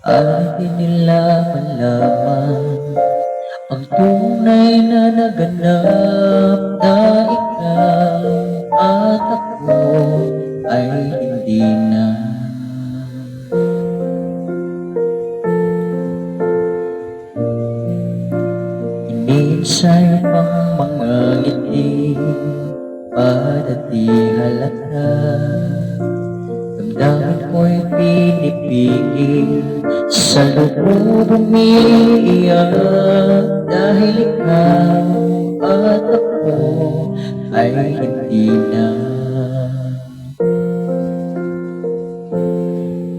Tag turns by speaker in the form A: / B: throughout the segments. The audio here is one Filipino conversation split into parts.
A: At di nila malaman ang tunay na naganap na ikaw at ako ay hindi na. Minsan pang mga ngiti di halata, damdamin ko'y pinipigil, sa loob umiiyak, dahil ikaw at ako ay hindi na.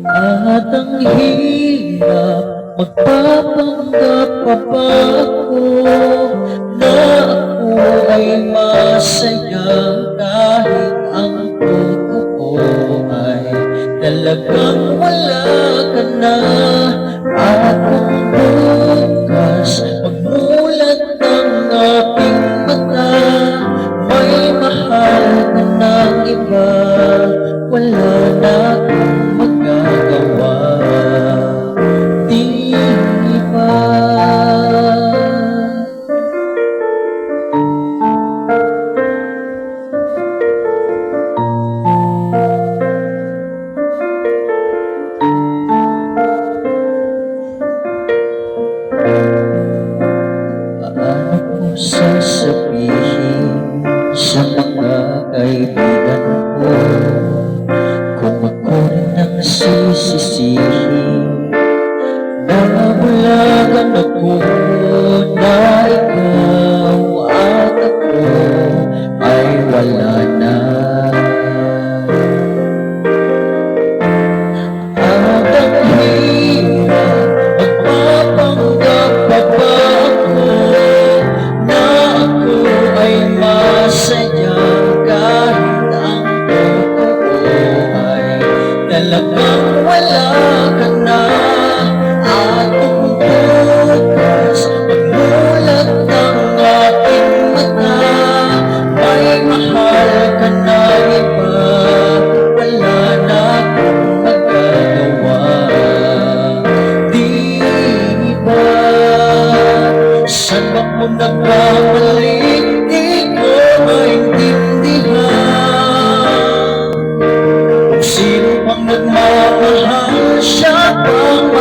A: At ang hirap, magpapanggap pa ba ako na ako ay masaya kahit ang totoo ay talagang wala ka na. At kung bukas magmulat ng aking mata, may mahal ka ng iba, wala na akong magagawa. Di ba? Paano ko sasabihin sa mga kaibigan ko kung ako rin ang sisisihin na bulagan ako, na ikaw at ako ay wala na. At ang hirap, magpapanggap pa ba ako na ako ay masaya kahit ang totoo ay talagang wala ka na. At kung bukas magmulat ng aking mata, may mahal ka na iba, wala na akong magagawa. Di ba? Saan ba ko nagkamali? Di ko maintindihan. Kung sino pang nagmamahal, siya pang